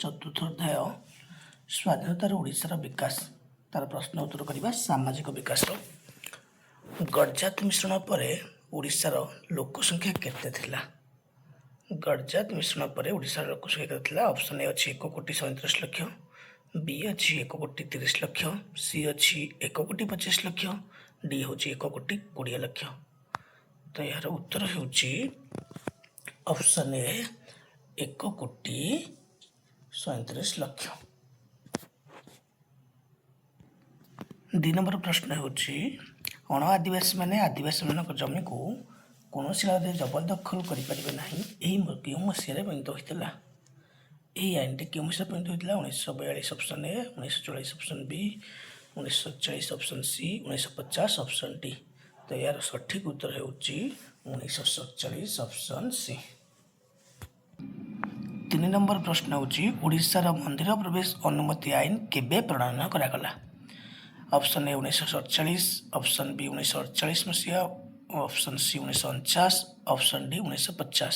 चतुर्थ अध्याय स्वाधीनतार ओडिशार विकास तार प्रश्न उत्तर करवा सामाजिक विकास। गडजात मिश्रण पर ओडिशार लोकसंख्या केते थिला? गडजात मिश्रण पर ओडिशार लोकसंख्या केते थिला? ऑप्शन ए अछि 1,37,00,000, बी अछि 1,30,00,000, सी अछि 1,25,00,000, डी होछि 1,20,00,000। तो यार उत्तर होछि ऑप्शन ए 1,37,00,000। 2 नंबर प्रश्न होछि अण आदिवासी माने आदिवासी मानक जमी को कौन भाव जबरदखल करें ना क्यों मसीह प्रणीत होता? यही आईन टी क्यों मसीह प्रणीत होता? 1942 option A, 1944 option B, 1940 option C, 1950 option D. तो यार सठिक उत्तर होछि 1947 ऑप्शन सी। 3 नंबर प्रश्न होछि ओडिशार मंदिर प्रवेश अनुमति आईन केबे प्रणयन करागला? ऑप्शन ए 1947, ऑप्शन बी 1948 मसीहा, ऑप्शन सी 1949, ऑप्शन डी 1950।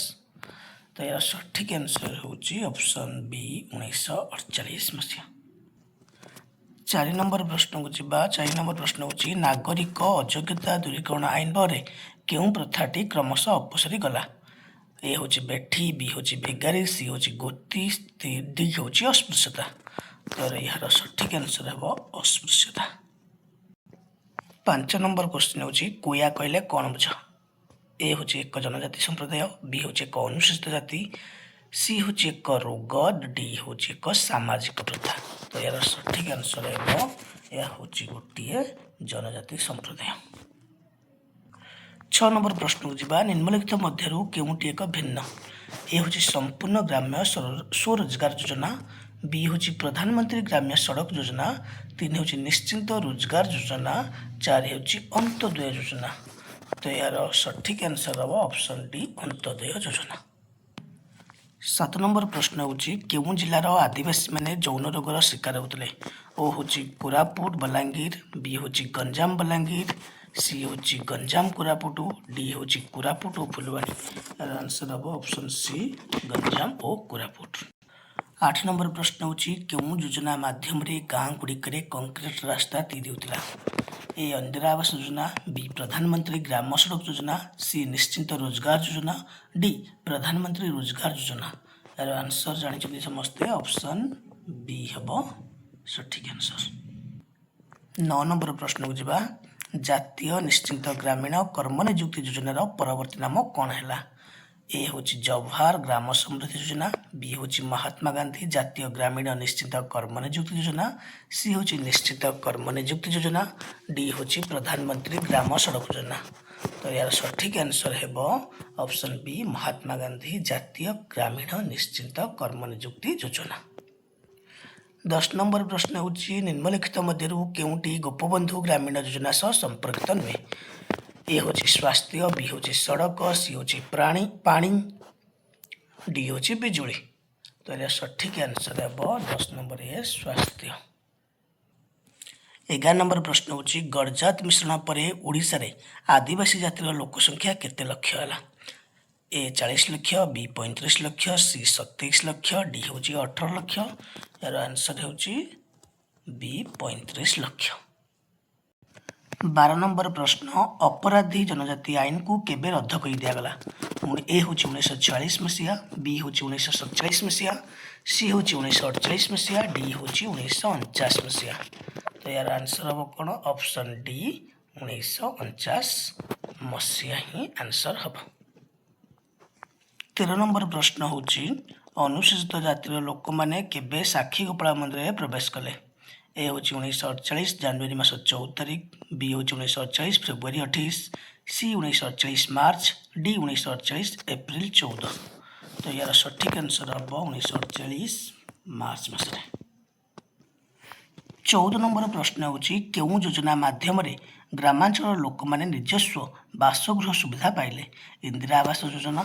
तो यार सठिक आंसर होछि ऑप्शन बी 1948 मसीहा। 4 नंबर प्रश्न को जीवा। 4 नंबर प्रश्न होछि नागरिक अयोग्यता दूरीकरण आईन भाव केउं प्रथाटी क्रमशः अपसरी गला? ए होछि बेठी, बी होछि बेगारी, सी होछि गोती, डी होछि अस्पृश्यता। तो यार सठिक आंसर हेबो अस्पृश्यता। 5 नंबर क्वेश्चन होछि कोया कहले कौन बुझ? ए होछि एक जनजाति संप्रदाय, बी होछि एक अनुसूचित जाति, सी होछि एक रोग, डी होछि एक सामाजिक प्रथा। तो यार सठिक आंसर हेबो या होछि गोटिए जनजाति संप्रदाय। 6 नंबर प्रश्न को जीवा। निम्नलिखित मध्यरु केउंटी एक भिन्न? ए होछि संपूर्ण ग्राम्य स्वरोजगार योजना, बी होछि प्रधानमंत्री ग्राम्य सड़क योजना, 3 होछि निश्चित रोजगार योजना, 4 होछि अंत्योदय योजना। तो यार सठिक आंसर हम ऑप्शन डी अंत्योदय योजना। 7 नंबर प्रश्न होछि केउं जिल्लार आदिवासी माने जौन रोगर शिकार होतले? ओ होछि कोरापुट बलांगीर, बी होछि गंजाम बलांगीर, सी होछि गंजाम कोरापुट, डी होछि कोरापुट और फुलवाणी। यार आंसर हम ऑप्शन सी गंजाम और कोरापुट। 8 नंबर प्रश्न होछि केउं योजना माध्यम रे गाँ गुड़िकरे कंक्रीट रास्ता तैयारी होतिला? ए इंदिरा आवास योजना, बी प्रधानमंत्री ग्राम सड़क योजना, सी निश्चित रोजगार योजना, डी प्रधानमंत्री रोजगार योजना। यार आंसर जानी समस्ते ऑप्शन बी हेबो सठिक आंसर। 9 नंबर प्रश्न को जीवा। जातीय निश्चित ग्रामीण कर्म नियुक्ति योजनार परवर्ती नाम कौन है? ए होछि जवाहर ग्राम समृद्धि योजना, बी होछि महात्मा गांधी जातीय ग्रामीण निश्चित कर्म नियुक्ति योजना, सी होछि निश्चित कर्म नियुक्ति योजना, डी होछि प्रधानमंत्री ग्राम सड़क योजना। तो यार सठिक आंसर हेबो ऑप्शन बी महात्मा गांधी जातीय ग्रामीण निश्चित कर्म नियुक्ति योजना। 10 नंबर प्रश्न होछि निम्नलिखित मध्यरु केउंटी गोपबंधु ग्रामीण योजना सह संपर्कित नुहे? ए होछि स्वास्थ्य, बी होछि सड़क, सी होछि पानी, डी होछि बिजुली। तो ये सठिक आंसर हेबो 10 नंबर ए स्वास्थ्य। 11 नंबर प्रश्न होछि गडजात मिश्रण पर ओडिशा रे आदिवासी जातिर लोक संख्या केते लक्ष हला? ए 40 लाख, बी 35 लाख, सी 27 लाख, डी होछि 18 लाख। यार आंसर होछि बी 35 लाख। 12 नंबर प्रश्न अपराधी जनजाति आईन को केबे रद्द कर दिया गला? ए होछि 1946 मसीहा, बी होछि 1947 मसीहा, सी होछि 1948 मसीहा, डी होछि 1949 मसीहा। तो यार आंसर हम कौन? ऑप्शन डी 1949 मसीहा ही आंसर हम। 13 नंबर प्रश्न होछि अनुसूचित जातिर लोक माने केबे साक्षी गोपाल मंदिर में प्रवेश कले? ए होछि 1948 जनवरी मास 14 तारिख, बी होछि 1948 फेब्रुआरी 28, सी 1948 मार्च, डी 1948 एप्रिल 14। तो यार सठिक आंसर हम 1948 मार्च मास। 14 नंबर प्रश्न होछि केउं योजना माध्यम रे ग्रामांचल लोक माने निजस्व बासगृह सुविधा पाइले? इंदिरा आवास योजना,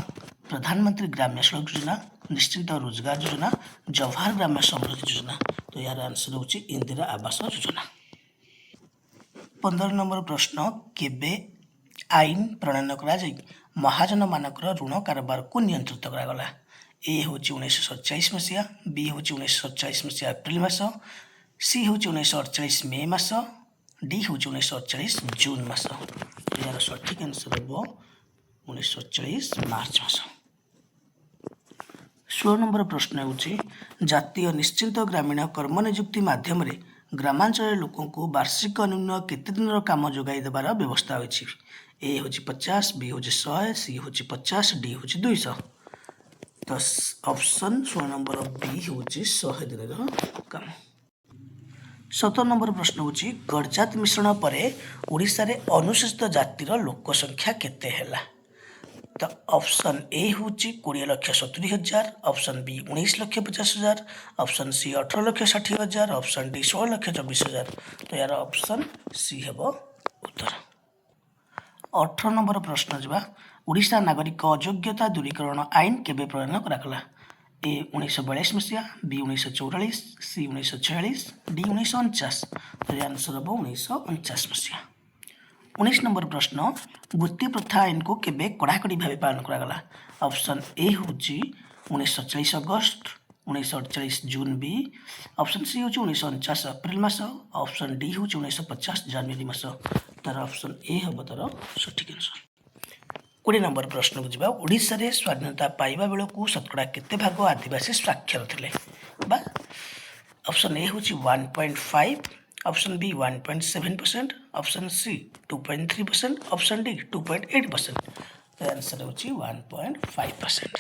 प्रधानमंत्री ग्राम्य सड़क योजना, निश्चित रोजगार योजना, जवाहर ग्राम्य समृद्धि योजना। तो यार आंसर होछि इंदिरा आवास योजना। 15 नंबर प्रश्न केबे आईन प्रणयन करा जाई महाजन मानकर ऋण कारोबार को नियंत्रित करागला? ए हूँ 1947 मसीहा, बी हूँ 1947 मसीहा एप्रिल मास, सी हूँ 1948 मे मास, डी हूँ 1948 जून मास। यार सठिक आंसर हम 1948 मार्च मास। 16 नंबर प्रश्न होची जातीय निश्चित ग्रामीण कर्म नियुक्ति माध्यम ग्रामांचल लोक वार्षिक न्यून केते दिन काम जोगाई देवार व्यवस्था होती। ए हूँ 50, बी हूँ 100, सी हूँ 50, डी हूँ 200। तो ऑप्शन 16 नंबर बी हूँ 100 दिन काम। 17 नंबर प्रश्न होची गडजात मिश्रण पर ओडिशा रे अनुसूचित जातिर लोक संख्या केते हैला। तो ऑप्शन ए हूँ 20,70,000, option B 19,50,000, option C 18,60,000, option D 16,24,000। तो यार ऑप्शन सी हेब उत्तर। 18 नंबर प्रश्न जा ओडिशा नागरिक अयोग्यता दूरीकरण आईन केबे प्रणयन करागला। ए 1942 मसीहा, बी 1944, सी 1946, डी 1949। तो आंसर हम 1949 मसीहा। 19 नंबर प्रश्न वृत्ति प्रथा आईन को केबे कड़ाकड़ी भाव पालन करागला। ऑप्शन ए हूँ 1940 अगस्त, 1948 जून बी, ऑप्शन सी हूँ 1949 अप्रिल मास, ऑप्शन डी हूँ 1950 जनवरी मास। तार ऑप्शन ए हम तार सठिक आंसर। 20 नंबर प्रश्न को जावा ओडिशा रे स्वाधीनता पाइबा बेलू शतकड़ा केते भाग आदिवासी साक्षर थिले बा। ऑप्शन ए हूँ 1.5, option B 1.7%, option C 2.3%, option D 2.8%। तो आंसर हूँ 1.5%।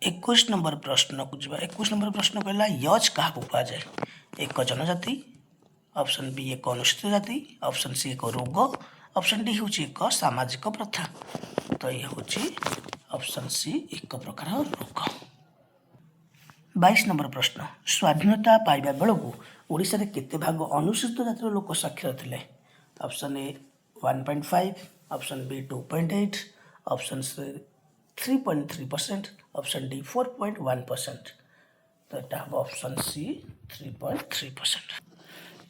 21 नंबर प्रश्न को जावा 21 नंबर प्रश्न कहला यज क्या कह जाए। एक जनजाति, ऑप्शन बी एक अनुसूचित जाति, ऑप्शन सी एक रोग, ऑप्शन डी हूँ एक सामाजिक प्रथा। तो ये हूँ ऑप्शन सी एक प्रकार रोग। 22 नंबर प्रश्न स्वाधीनता पाइबा बेलू ओडिशा रे केते भाग अनुसूचित जातिर लोक साक्षर थिले। Option A 1.5, option B 2.8, option C 3.3%, option D 4.1%। तो यहाँ हम ऑप्शन सी 3.3%।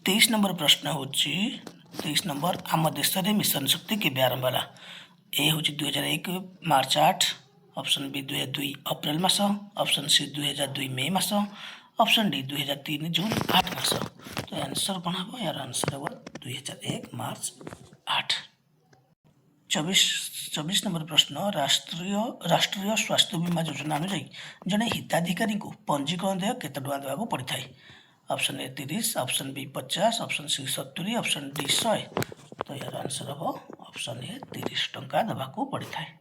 23 नंबर प्रश्न हूँ 23 नंबर आम देश में मिशन शक्ति केबे आरंभ होला। ए हूँ 2001 मार्च 8, ऑप्शन बी 2002 अप्रैल मास, ऑप्शन सी 2002 मे मास, ऑप्शन डी 2003 जून 8 मास। तो आंसर कौन हम यार आंसर हम 2001 मार्च 8। 24 नंबर प्रश्न राष्ट्रीय स्वास्थ्य बीमा योजना अनुଯାयी जड़े हिताधिकारी को पंजीकरण देय केते टଙ୍କା देवाक पड़ता है। Option A 30, option B 50, option C 70, option D 100। तो यार आंसर हम ऑप्शन ए 30 टଙ୍କା देवाक पड़ता है।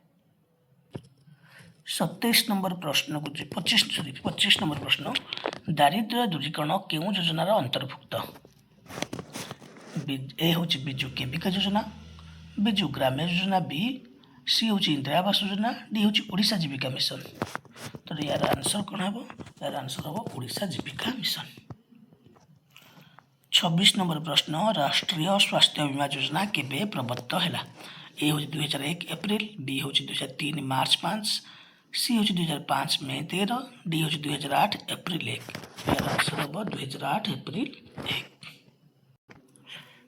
27 नंबर प्रश्न को 25 नंबर प्रश्न दारिद्र्य दूरीकरण केउं योजनार अंतर्भुक्त। ए हूँ बिजु केबिका योजना, बिजु ग्राम्य योजना बी, सी हूँ इंदिरा आवास योजना, डी हूँ ओडिशा जीविका मिशन। तो यार आंसर कौन हम यार आंसर हम ओडिशा जीविका मिशन। 26 नंबर प्रश्न राष्ट्रीय स्वास्थ्य बीमा योजना केबे प्रवर्तित है। ए हूँ 2001 एप्रिल, बी हूँ 2003 मार्च 5, सी हूँ 2005 मे 13, डी हूँ 2008 एप्रिल 1। यार आंसर हम 2008 एप्रिल 1।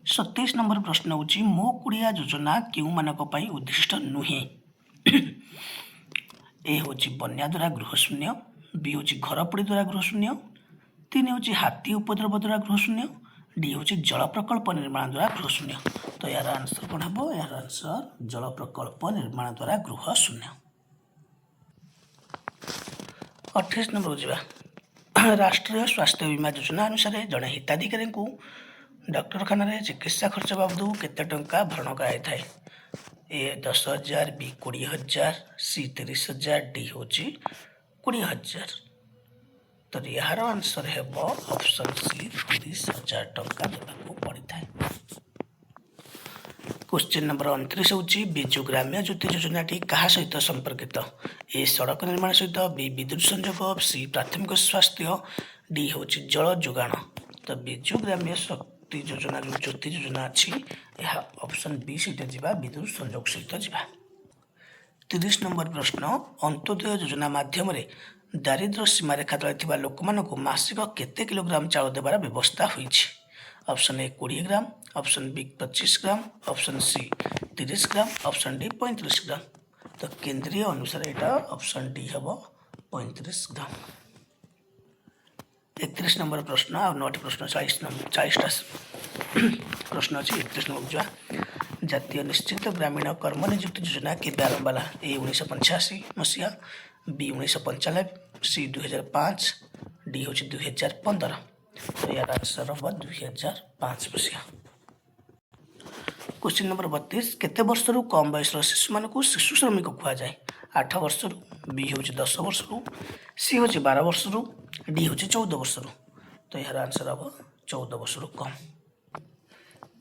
27 नंबर प्रश्न हूँ मो कुड़िया योजना क्यों मानक पई उद्दिष्ट नुहे। ए हूँ बन्या द्वारा गृहशून्य, बी हूँ घर पोड़ी द्वारा गृहशून्य, 3 हूँ हाथी उपद्रव द्वारा गृहशून्य, डी हूँ जल प्रकल्प निर्माण द्वारा गृहशून्य। तो यार आंसर कौन हम यार आंसर जल प्रकल्प निर्माण द्वारा गृहशून्य। 28 नंबर जावा राष्ट्रीय स्वास्थ्य बीमा योजना अनुसार जड़े हिताधिकारी को डाक्तखाना चिकित्सा खर्च बाबद केते टंका भरण कराई। ए 10,000, बी 20,000, सी 30,000, डी हूँ 20,000। तो यार आंसर है ऑप्शन सी 30,000 टंका देवाक पड़ता है। क्वेश्चन नंबर 29 हूँ बिजु ग्राम्य ज्योति योजना क्या सहित संपर्कित। ए सड़क निर्माण सहित, बी विद्युत संयोग, सी प्राथमिक स्वास्थ्य, डी हूँ जल जोगाण। तो बिजु ग्राम्य शक्ति योजना जो ज्योति योजना अच्छी यह ऑप्शन बी सहित जावा विद्युत संयोग सहित जावा। 30 नंबर प्रश्न अंत्योदय योजना माध्यम दारिद्र्य सीमा रेखा तले लोक मासिक केते किलोग्राम चाउल देवार व्यवस्था हुई। Option A 20 gram, option B 25 gram, option C 30 gram, option D 35 gram. तो केंद्रीय अनुसार यहाँ ऑप्शन डी हम 35 ग्राम। 31 नंबर प्रश्न आ 9टी प्रश्न 40टा प्रश्न अच्छी। 31 नंबर जा जातीय निश्चित ग्रामीण कर्म नियुक्ति योजना केବେ आरंभ ହେଲା? ए 1985 मसीहा, बी 1995, सी 2005, डी हूँ 2015। तो यार आंसर हम 2005 मसीहा। क्वेश्चन नंबर 32 केते वर्षरू कम बयसर शिशु मानक शिशु श्रमिक कहुए? 8 वर्षरू, बी हूँ 10 वर्षरू, सी हूँ 12 वर्षरू, डी हूँ 14 वर्षरू। तो यार आंसर हम 14 वर्षरू कम।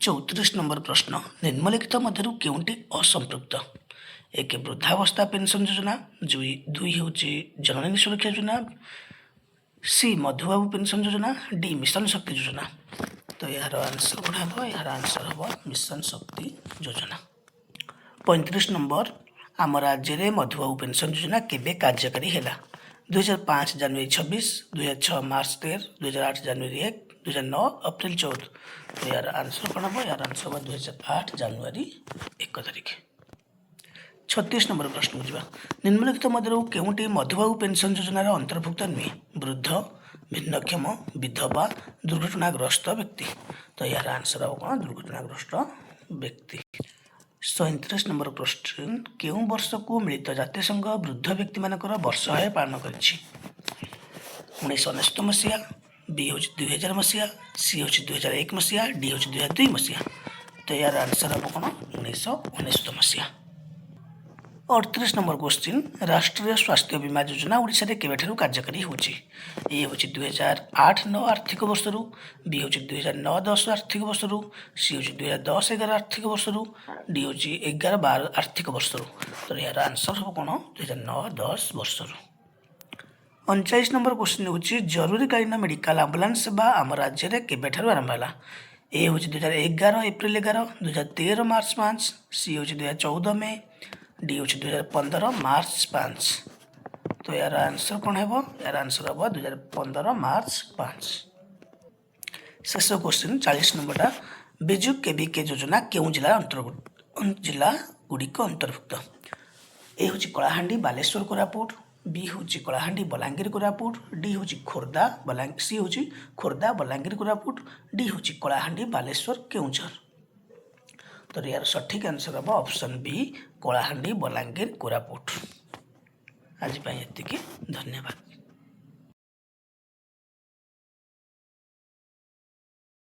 34 नंबर प्रश्न निम्नलिखित मध्यरू केउंटी असंपृक्त? 1 वृद्धावस्था पेंशन योजना, 2 हूँ जननी सुरक्षा योजना, सी मधुबाबू पेंशन योजना, डी मिशन शक्ति योजना। तो यार आंसर कौन हम? यार आंसर हम मिशन शक्ति योजना। 35 नंबर आम राज्य में मधुबाबू पेंशन योजना केबे कार्यकारी है? 2005 जनवरी 26, 2006 मार्च 13, 2008 जनवरी 1, 2009 अप्रैल 14। तो यार आंसर कौन हम? यार आंसर हम 2008 जनवरी 1 तारिख। 36 नंबर प्रश्न को जावा निम्नलिखित मध्यरू केउंटी मधुबाबू पेंशन योजनार अंतर्भुक्त नुहे? वृद्ध, भिन्नक्षम, विधवा, दुर्घटनाग्रस्त व्यक्ति। तो यार आंसर हम कौन? दुर्घटनाग्रस्त व्यक्ति। 37 नंबर प्रश्न केउं वर्ष को मिलित जाति संघ वृद्ध व्यक्ति मानकर वर्ष है पालन कर? 1999 मसीहा, बी हूँ 2000 मसीहा, सी हूँ 2001 मसीहा, डी हूँ 2002 मसीहा। तो यार आंसर हम कौन? 1999 मसीहा। 38 नंबर क्वेश्चन राष्ट्रीय स्वास्थ्य बीमा योजना ओडिशा रे केबेठारु कार्यकारी होची? ए हूँ 2008-9 आर्थिक वर्षरू, बी हूँ 2009-10 आर्थिक वर्षरू, सी हूँ 2010-11 आर्थिक वर्षरू, डी हूँ 11-12 आर्थिक वर्षरू। तो यार आंसर हम कौन? 2009-10 वर्षरू। 39 नंबर क्वेश्चन हूँ जरूरीकालीन मेडिकल आम्बुलांस सेवा आम राज्य में केबेठारु आरंभ है? ए हूँ 2011 एप्रिल 11, 2013 मार्च 5, सी हूँ 2014 मई, डी हूँ 2015 मार्च 5। तो यार आंसर कौन है? यार आंसर हम 2015 मार्च 5। शेष क्वेश्चन 40 नंबरटा बिजु केबीके योजना क्यों जिला जिला गुड़िक अंतर्भुक्त? ए हूँ कलाहांडी बालेश्वर कोरापुट, बी हूँ कलाहांडी बलांगीर कोरापुट, डी हूँ खोर्धा सी हूँ खोर्धा बलांगीर कोरापुट, डी हूँ कलाहांडी बालेश्वर केउंझर। तो यार सठिक आंसर हम ऑप्शन बी कलाहांडी बलांगीर कोरापुट। आज धन्यवाद।